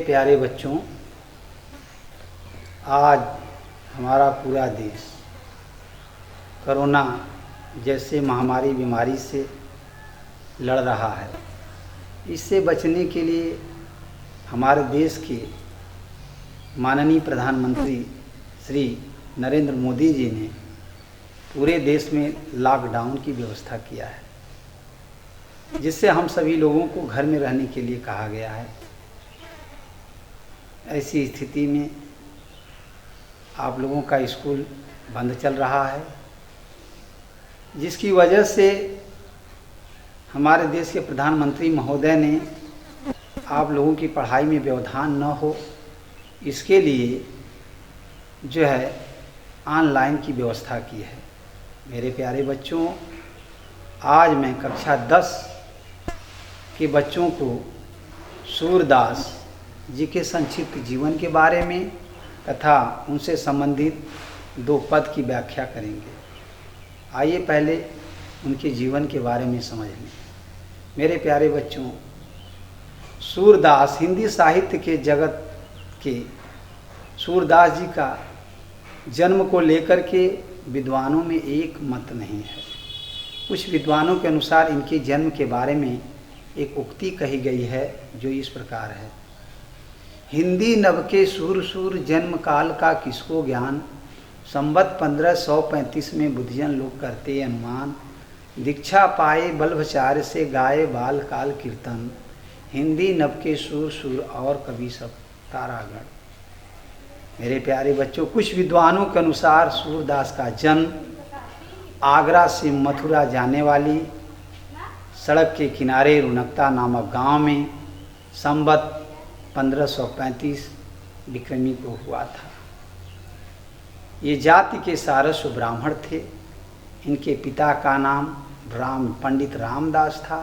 प्यारे बच्चों, आज हमारा पूरा देश कोरोना जैसे महामारी बीमारी से लड़ रहा है। इससे बचने के लिए हमारे देश के माननीय प्रधानमंत्री श्री नरेंद्र मोदी जी ने पूरे देश में लॉकडाउन की व्यवस्था किया है, जिससे हम सभी लोगों को घर में रहने के लिए कहा गया है। ऐसी स्थिति में आप लोगों का स्कूल बंद चल रहा है, जिसकी वजह से हमारे देश के प्रधानमंत्री महोदय ने आप लोगों की पढ़ाई में व्यवधान न हो, इसके लिए जो है ऑनलाइन की व्यवस्था की है। मेरे प्यारे बच्चों, आज मैं कक्षा 10 के बच्चों को सूरदास जी के संक्षिप्त जीवन के बारे में तथा उनसे संबंधित 2 पद की व्याख्या करेंगे। आइए पहले उनके जीवन के बारे में समझ लें। मेरे प्यारे बच्चों, सूरदास हिंदी साहित्य के जगत के सूरदास जी का जन्म को लेकर के विद्वानों में एक मत नहीं है। कुछ विद्वानों के अनुसार इनके जन्म के बारे में एक उक्ति कही गई है, जो इस प्रकार है। हिंदी नभ के सूर सूर जन्म काल का किसको ज्ञान, संवत 1535 में बुद्धिजन लोग करते अनुमान, दीक्षा पाए बल्भचार्य से गाए बाल काल कीर्तन, हिंदी नभ के सूर सूर और कवि सब तारागण। मेरे प्यारे बच्चों, कुछ विद्वानों के अनुसार सूरदास का जन्म आगरा से मथुरा जाने वाली सड़क के किनारे रुनकता नामक गांव में संवत 1535 विक्रमी को हुआ था। ये जाति के सारस्व ब्राह्मण थे। इनके पिता का नाम पंडित रामदास था।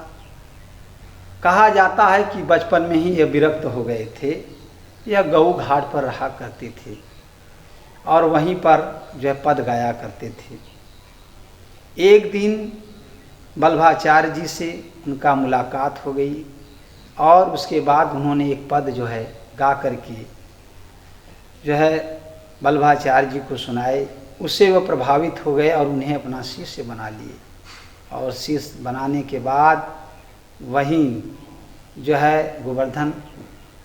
कहा जाता है कि बचपन में ही ये विरक्त हो गए थे। यह गऊ घाट पर रहा करते थे और वहीं पर जो है पद गाया करते थे। एक दिन बल्भाचार्य जी से उनका मुलाकात हो गई और उसके बाद उन्होंने एक पद जो है गा करके जो है बल्भाचार्य जी को सुनाए। उससे वह प्रभावित हो गए और उन्हें अपना शिष्य बना लिए। और शिष्य बनाने के बाद वहीं जो है गोवर्धन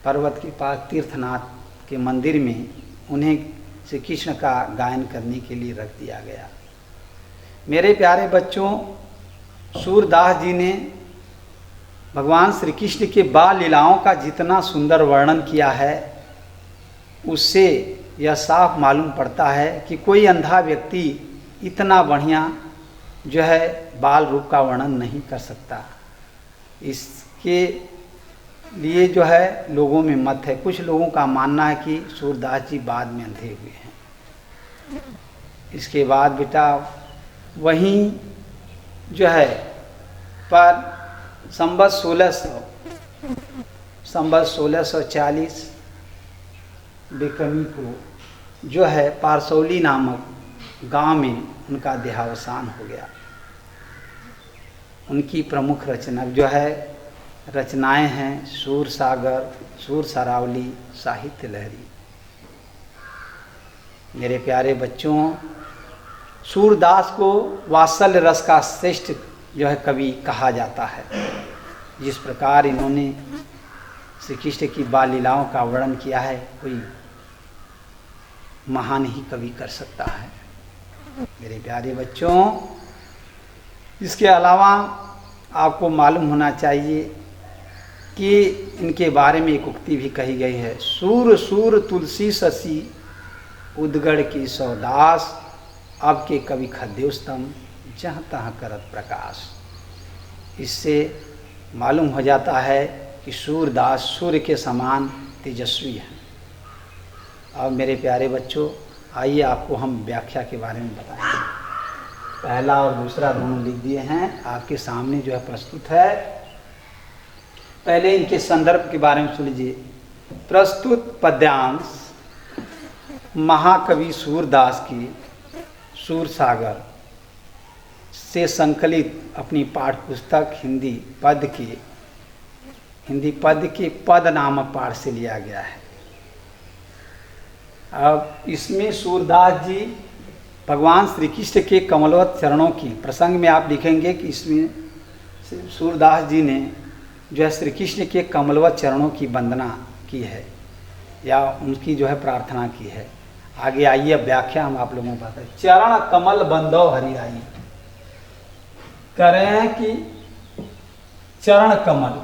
पर्वत के पास तीर्थनाथ के मंदिर में उन्हें श्री कृष्ण का गायन करने के लिए रख दिया गया। मेरे प्यारे बच्चों, सूरदास जी ने भगवान श्री कृष्ण के बाल लीलाओं का जितना सुंदर वर्णन किया है, उससे यह साफ मालूम पड़ता है कि कोई अंधा व्यक्ति इतना बढ़िया जो है बाल रूप का वर्णन नहीं कर सकता। इसके लिए जो है लोगों में मत है। कुछ लोगों का मानना है कि सूरदास जी बाद में अंधे हुए हैं। इसके बाद बेटा वहीं जो है पर संवत 1640 विक्रमी को जो है पारसौली नामक गांव में उनका देहावसान हो गया। उनकी प्रमुख रचना जो है रचनाएं हैं सूर सागर, सूर सरावली, साहित्य लहरी। मेरे प्यारे बच्चों, सूरदास को वात्सल्य रस का श्रेष्ठ जो है कवि कहा जाता है। जिस प्रकार इन्होंने श्री कृष्ण की बाल लीलाओं का वर्णन किया है, कोई महान ही कवि कर सकता है। मेरे प्यारे बच्चों, इसके अलावा आपको मालूम होना चाहिए कि इनके बारे में एक उक्ति भी कही गई है। सूर सूर तुलसी शशि उद्गड़ की सौदास, अब के कवि खद्योस्तम जहाँ तहाँ करत प्रकाश। इससे मालूम हो जाता है कि सूरदास सूर्य के समान तेजस्वी हैं। अब मेरे प्यारे बच्चों, आइए आपको हम व्याख्या के बारे में बताएंगे। पहला और दूसरा दोनों लिख दिए हैं, आपके सामने जो है प्रस्तुत है। पहले इनके संदर्भ के बारे में सुन लीजिए। प्रस्तुत पद्यांश महाकवि सूरदास की सूर सागर से संकलित अपनी पाठ्य पुस्तक हिंदी पद के हिंदी पद के पद नामक पाठ से लिया गया है। अब इसमें सूरदास जी भगवान श्री कृष्ण के कमलवत चरणों की प्रसंग में आप लिखेंगे कि इसमें सूरदास जी ने जो है श्री कृष्ण के कमलवत चरणों की वंदना की है या उनकी जो है प्रार्थना की है। आगे आइए अब व्याख्या हम आप लोगों को बताएं। चरण कमल बंदो हरि आई, कह रहे हैं कि चरण कमल,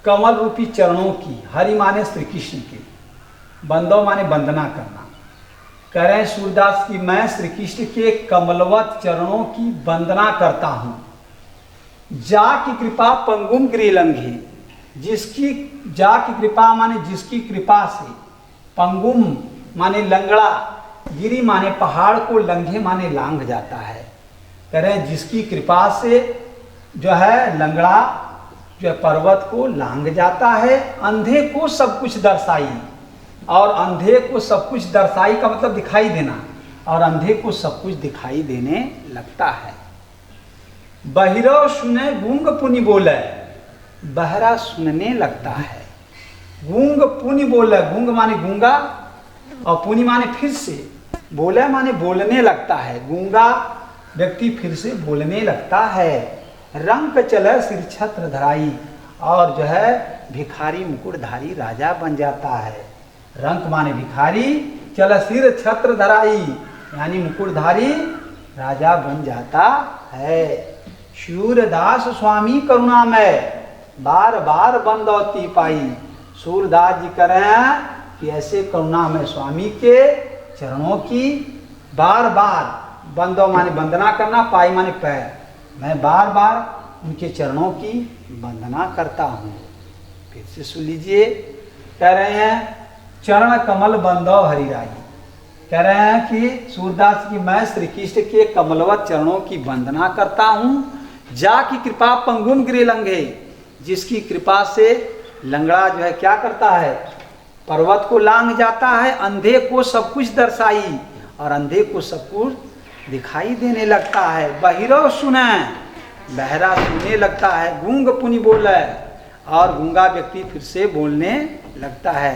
कमल रूपी चरणों की, हरि माने श्री कृष्ण की, बंदो माने वंदना करना। कह रहे हैं सूरदास की मैं श्री कृष्ण के कमलवत चरणों की वंदना करता हूं। जा की कृपा पंगुम गिरिलंघे, जिसकी जा की कृपा माने जिसकी कृपा से, पंगुम माने लंगड़ा, गिरी माने पहाड़ को, लंघे माने लांघ जाता है। कह रहे हैं जिसकी कृपा से जो है लंगड़ा जो है पर्वत को लांघ जाता है, अंधे को सब कुछ दर्शाई, और अंधे को सब कुछ दर्शाई का मतलब दिखाई देना, और अंधे को सब कुछ दिखाई देने लगता है। बहिरो सुने गूंग पुनि बोले, बहरा सुनने लगता है। गूंग पुनि बोले, गूंग माने गूंगा और पुनि माने फिर से, बोले माने बोलने लगता है। गूंगा व्यक्ति फिर से बोलने लगता है। रंग चले सिर छत्र धराई, और जो है भिखारी मुकुटधारी राजा बन जाता है। रंक माने भिखारी, चल सिर छत्र धराई यानी मुकुटधारी राजा बन जाता है। सूरदास स्वामी करुणा में बार बार बंदौती पाई। सूरदास जी कह रहे हैं कि ऐसे करुणा में स्वामी के चरणों की बार बार, बंदो माने वंदना करना, पाई माने पैर, मैं बार बार उनके चरणों की वंदना करता हूँ। फिर से सुन लीजिए, कह रहे हैं चरण कमल बंदो हरिराई, कह रहे हैं कि सूरदास की मैं श्री कृष्ण के कमलवत चरणों की वंदना करता हूँ। जा की कृपा पंगुम गिरिलंघे, जिसकी कृपा से लंगड़ा जो है क्या करता है, पर्वत को लांघ जाता है। अंधे को सब कुछ दर्शाई, और अंधे को सब कुछ दिखाई देने लगता है। बहिरो सुने, बहरा सुनने लगता है। गूंग पुनि बोले, और गूंगा व्यक्ति फिर से बोलने लगता है।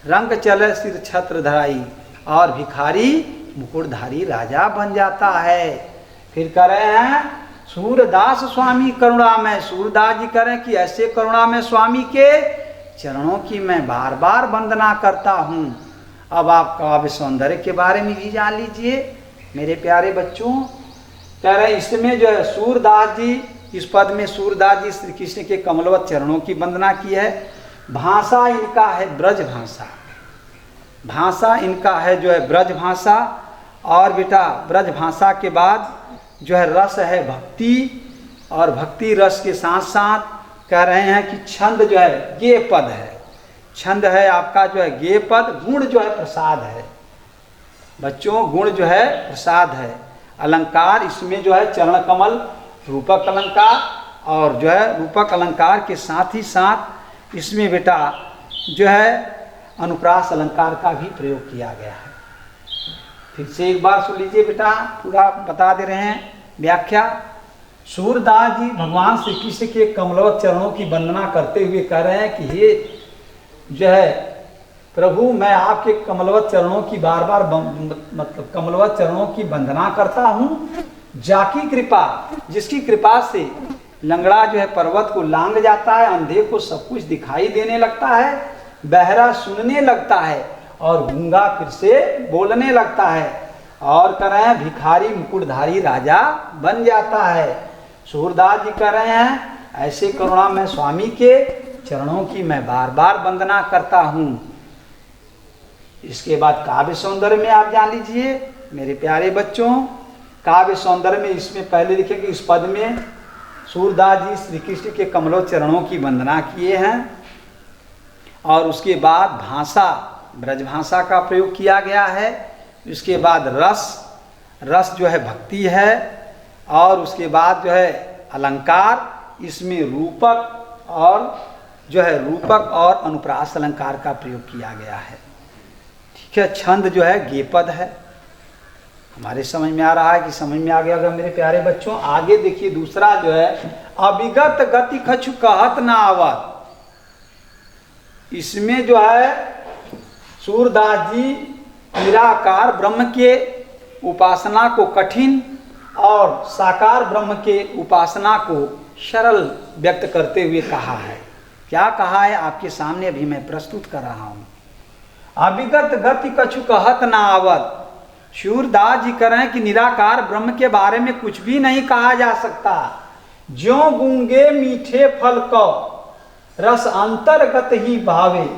रंग चले सिर छत्र धराई, और भिखारी मुकुटधारी राजा बन जाता है। फिर कह रहे हैं सूरदास स्वामी करुणा में, सूरदास जी कह रहे हैं कि ऐसे करुणा में स्वामी के चरणों की मैं बार बार वंदना करता हूँ। अब आप काव्य सौंदर्य के बारे में भी जान लीजिए मेरे प्यारे बच्चों। कह रहे हैं इसमें जो है सूरदास जी, इस पद में सूरदास जी श्री कृष्ण के कमलवत चरणों की वंदना की है। भाषा इनका है ब्रज भाषा, भाषा इनका है जो है ब्रज भाषा। और बेटा ब्रज भाषा के बाद जो है रस है भक्ति, और भक्ति रस के साथ साथ कह रहे हैं कि छंद जो है गे पद है, छंद है आपका जो है गे पद। गुण जो है प्रसाद है बच्चों, गुण जो है प्रसाद है। अलंकार इसमें जो है चरण कमल रूपक अलंकार, और जो है रूपक अलंकार के साथ ही साथ इसमें बेटा जो है अनुप्रास अलंकार का भी प्रयोग किया गया है। फिर से एक बार सुन लीजिए बेटा, पूरा बता दे रहे हैं व्याख्या। सूरदास जी भगवान श्री कृष्ण के कमलवत चरणों की वंदना करते हुए कह रहे हैं कि हे जो है प्रभु, मैं आपके कमलवत चरणों की बार बार मतलब कमलवत चरणों की वंदना करता हूँ। जाकी कृपा, जिसकी कृपा से लंगड़ा जो है पर्वत को लांघ जाता है, अंधे को सब कुछ दिखाई देने लगता है, बहरा सुनने लगता है, और गूंगा फिर से बोलने लगता है, और कह रहे हैं भिखारी मुकुटधारी राजा बन जाता है। सूरदास जी कह रहे हैं ऐसे करुणा में स्वामी के चरणों की मैं बार बार वंदना करता हूँ। इसके बाद काव्य सौंदर्य में आप जान लीजिए मेरे प्यारे बच्चों, काव्य सौंदर्य में इसमें पहले लिखेंगे इस पद में सूरदास जी श्री कृष्ण के कमलों चरणों की वंदना किए हैं, और उसके बाद भाषा ब्रज भाषा का प्रयोग किया गया है। उसके बाद रस, रस जो है भक्ति है, और उसके बाद जो है अलंकार, इसमें रूपक और जो है रूपक और अनुप्रास अलंकार का प्रयोग किया गया है। ठीक है, छंद जो है गेपद है। हमारे समझ में आ रहा है कि समझ में आ गया होगा मेरे प्यारे बच्चों। आगे देखिए दूसरा जो है अविगत गति कछु कहत ना आवत, इसमें जो है सूरदास जी निराकार ब्रह्म के उपासना को कठिन और साकार ब्रह्म के उपासना को सरल व्यक्त करते हुए कहा है। क्या कहा है आपके सामने अभी मैं प्रस्तुत कर रहा हूं। अविगत गति कछु कहत ना आवत। सूरदास जी कह रहे हैं कि निराकार ब्रह्म के बारे में कुछ भी नहीं कहा जा सकता। ज्यों गूंगे मीठे फल को रस अंतर्गत ही भावे।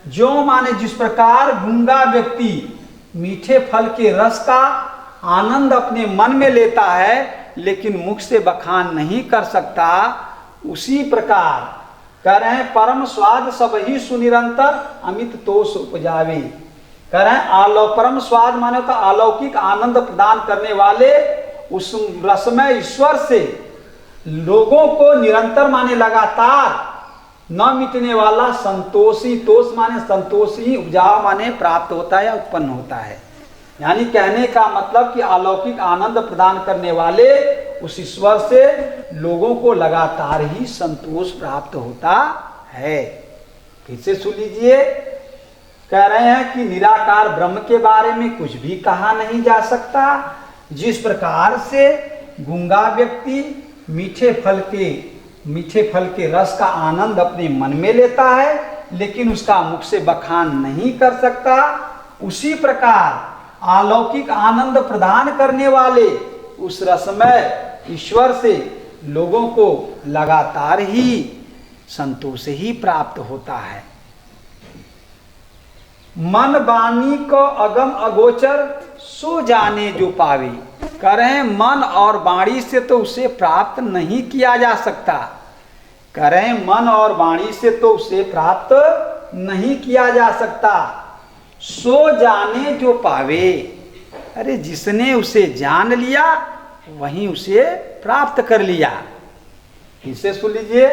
ज्यों माने जिस प्रकार गूंगा व्यक्ति मीठे फल के रस का आनंद अपने मन में लेता है लेकिन मुख से बखान नहीं कर सकता, उसी प्रकार कह रहे हैं परम स्वाद सब ही सुनिरंतर अमित तोष उपजावे। कह रहे हैं परम स्वाद माने का अलौकिक आनंद प्रदान करने वाले उस रसमय ईश्वर से लोगों को निरंतर माने लगातार न मिटने वाला संतोषी, तोष माने संतोषी, उपजाव माने प्राप्त होता है या उत्पन्न होता है। यानी कहने का मतलब कि अलौकिक आनंद प्रदान करने वाले उस ईश्वर से लोगों को लगातार ही संतोष प्राप्त होता है। फिर से सुन लीजिए, कह रहे हैं कि निराकार ब्रह्म के बारे में कुछ भी कहा नहीं जा सकता। जिस प्रकार से गूंगा व्यक्ति मीठे फल के रस का आनंद अपने मन में लेता है लेकिन उसका मुख से बखान नहीं कर सकता, उसी प्रकार अलौकिक आनंद प्रदान करने वाले उस रसमय ईश्वर से लोगों को लगातार ही संतोष ही प्राप्त होता है। मन वाणी को अगम अगोचर सो जाने जो पावे। कह रहे हैं मन और वाणी से तो उसे प्राप्त नहीं किया जा सकता। कह रहे हैं मन और वाणी से तो उसे प्राप्त नहीं किया जा सकता। सो जाने जो पावे, अरे जिसने उसे जान लिया वहीं उसे प्राप्त कर लिया। इसे सुन लीजिए,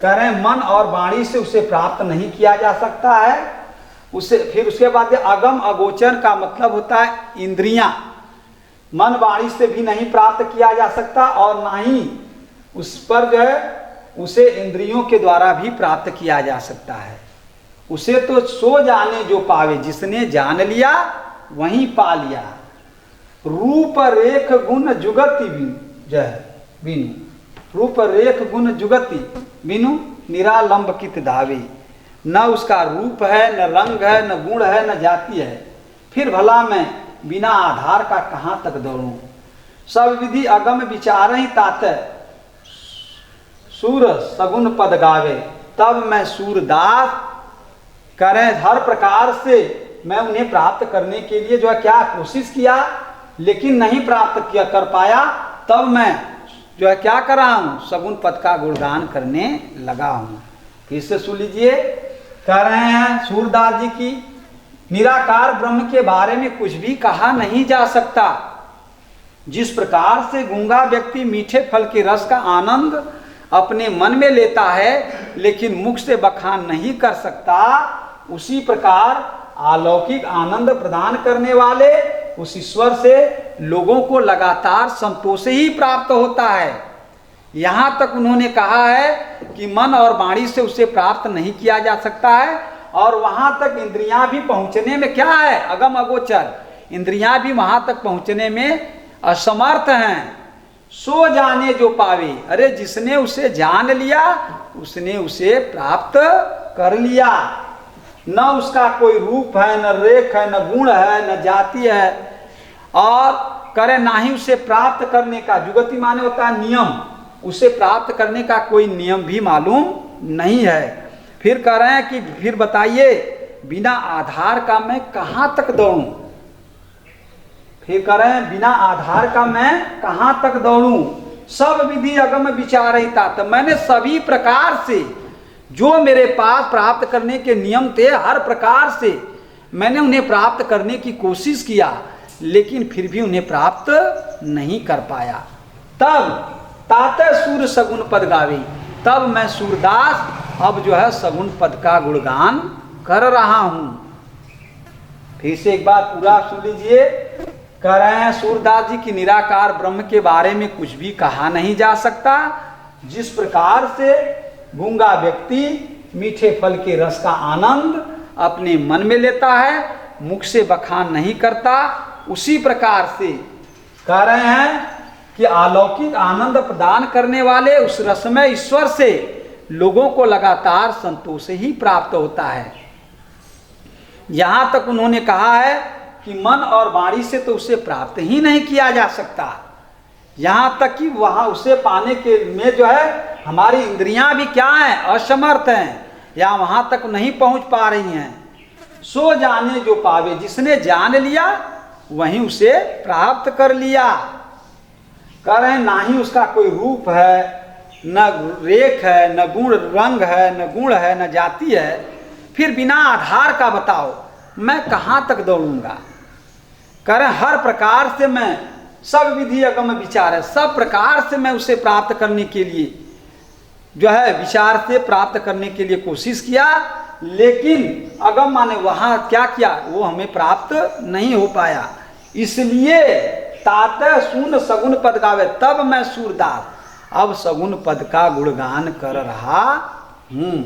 कह रहे हैं मन और वाणी से उसे प्राप्त नहीं किया जा सकता है। उसे फिर उसके बाद अगम अगोचर का मतलब होता है इंद्रियां। मन वाणी से भी नहीं प्राप्त किया जा सकता और ना ही उस पर जो है उसे इंद्रियों के द्वारा भी प्राप्त किया जा सकता है। उसे तो सो जाने जो पावे, जिसने जान लिया वहीं पा लिया। रूप रेख गुण जुगति बिनु, रूप रेख गुण जुगति बिनु निरालंब कित धावे। न उसका रूप है, न रंग है, न गुण है, न जाति है, फिर भला मैं बिना आधार का कहाँ तक दौड़ूं। सब विधि अगम विचार ही तात सूर सगुन पद गावे। तब मैं सूरदास करें हर प्रकार से मैं उन्हें प्राप्त करने के लिए जो है क्या कोशिश किया लेकिन नहीं प्राप्त किया कर पाया। तब मैं जो है क्या कर रहा हूँ, सगुन पद का गुणगान करने लगा हूँ। फिर से सुन लीजिए, कह रहे हैं सूरदास जी की निराकार ब्रह्म के बारे में कुछ भी कहा नहीं जा सकता। जिस प्रकार से गूंगा व्यक्ति मीठे फल के रस का आनंद अपने मन में लेता है लेकिन मुख से बखान नहीं कर सकता, उसी प्रकार अलौकिक आनंद प्रदान करने वाले उस ईश्वर से लोगों को लगातार संतोष ही प्राप्त होता है। यहाँ तक उन्होंने कहा है कि मन और वाणी से उसे प्राप्त नहीं किया जा सकता है और वहाँ तक इंद्रियां भी पहुँचने में क्या है, अगम अगोचर, इंद्रियां भी वहाँ तक पहुँचने में असमर्थ हैं। सो जाने जो पावे, अरे जिसने उसे जान लिया उसने उसे प्राप्त कर लिया। न उसका कोई रूप है, न रेख है, न गुण है, न जाति है और करे ना ही उसे प्राप्त करने का, जुगति माने होता है नियम, उसे प्राप्त करने का कोई नियम भी मालूम नहीं है। फिर कह रहे हैं कि फिर बताइए बिना आधार का मैं कहाँ तक दौड़ूं। फिर कह रहे हैं बिना आधार का मैं कहाँ तक दौड़ूं। सब विधि अगम विचार ही था, तो मैंने सभी प्रकार से जो मेरे पास प्राप्त करने के नियम थे हर प्रकार से मैंने उन्हें प्राप्त करने की कोशिश किया लेकिन फिर भी उन्हें प्राप्त नहीं कर पाया। तब ताते सूर सगुन पद गावे, तब मैं सूरदास अब जो है सगुन पद का गुणगान कर रहा हूं। फिर से एक बार पूरा सुन लीजिए, कह रहे हैं सूरदास जी की निराकार ब्रह्म के बारे में कुछ भी कहा नहीं जा सकता। जिस प्रकार से गूंगा व्यक्ति मीठे फल के रस का आनंद अपने मन में लेता है, मुख से बखान नहीं करता, उसी प्रकार से कह रहे हैं कि अलौकिक आनंद प्रदान करने वाले उस रसमय ईश्वर से लोगों को लगातार संतोष ही प्राप्त होता है। यहां तक उन्होंने कहा है कि मन और वाणी से तो उसे प्राप्त ही नहीं किया जा सकता, यहां तक कि वहां उसे पाने के में जो है हमारी इंद्रियां भी क्या हैं, असमर्थ हैं, या वहां तक नहीं पहुंच पा रही हैं। सो जाने जो पावे, जिसने जान लिया वहीं उसे प्राप्त कर लिया। कह रहे हैं ना ही उसका कोई रूप है, न रेख है, न गुण रंग है, न गुण है, न जाति है, फिर बिना आधार का बताओ मैं कहाँ तक दौड़ूंगा। कह रहे हर प्रकार से मैं, सब विधि अगम विचार है, सब प्रकार से मैं उसे प्राप्त करने के लिए जो है विचार से प्राप्त करने के लिए कोशिश किया, लेकिन अगम माने वहां क्या किया, वो हमें प्राप्त नहीं हो पाया। इसलिए ताते सुन सगुन पद गावे, तब मैं सूरदास अब सगुन पद का गुणगान कर रहा हूं।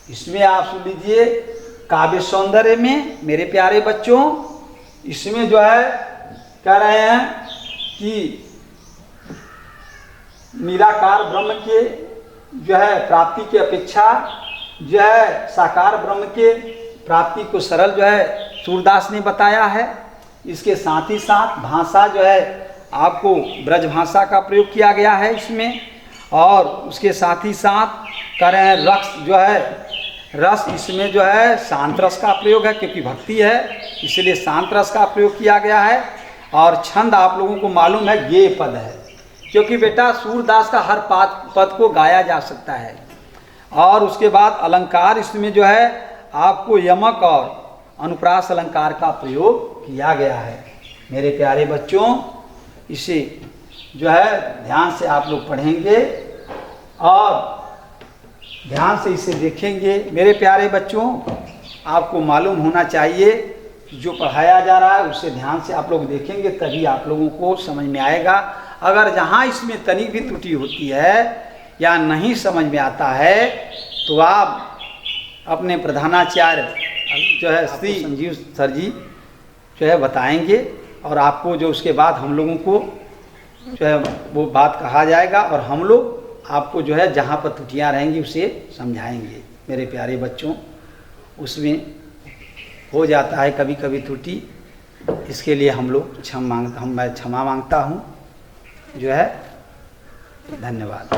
इसमें आप सुन लीजिए काव्य सौंदर्य में मेरे प्यारे बच्चों, इसमें जो है कह रहे हैं कि निराकार ब्रह्म के जो है प्राप्ति की अपेक्षा जो है साकार ब्रह्म के प्राप्ति को सरल जो है सूरदास ने बताया है। इसके साथ ही साथ भाषा जो है आपको ब्रज भाषा का प्रयोग किया गया है इसमें, और उसके साथ ही साथ कह रहे हैं रस जो है, रस इसमें जो है शांत रस का प्रयोग है, क्योंकि भक्ति है इसलिए शांत रस का प्रयोग किया गया है। और छंद आप लोगों को मालूम है गेय पद है, क्योंकि बेटा सूरदास का हर पद को गाया जा सकता है। और उसके बाद अलंकार इसमें जो है आपको यमक और अनुप्रास अलंकार का प्रयोग किया गया है। मेरे प्यारे बच्चों, इसे जो है ध्यान से आप लोग पढ़ेंगे और ध्यान से इसे देखेंगे। मेरे प्यारे बच्चों, आपको मालूम होना चाहिए जो पढ़ाया जा रहा है उसे ध्यान से आप लोग देखेंगे, तभी आप लोगों को समझ में आएगा। अगर जहाँ इसमें तनिक भी त्रुटि होती है या नहीं समझ में आता है तो आप अपने प्रधानाचार्य जो है श्री संजीव सर जी जो है बताएंगे, और आपको जो उसके बाद हम लोगों को जो है वो बात कहा जाएगा, और हम लोग आपको जो है जहाँ पर त्रुटियाँ रहेंगी उसे समझाएंगे। मेरे प्यारे बच्चों, उसमें हो जाता है कभी कभी त्रुटि, इसके लिए हम लोग मैं क्षमा मांगता हूँ जो है। धन्यवाद।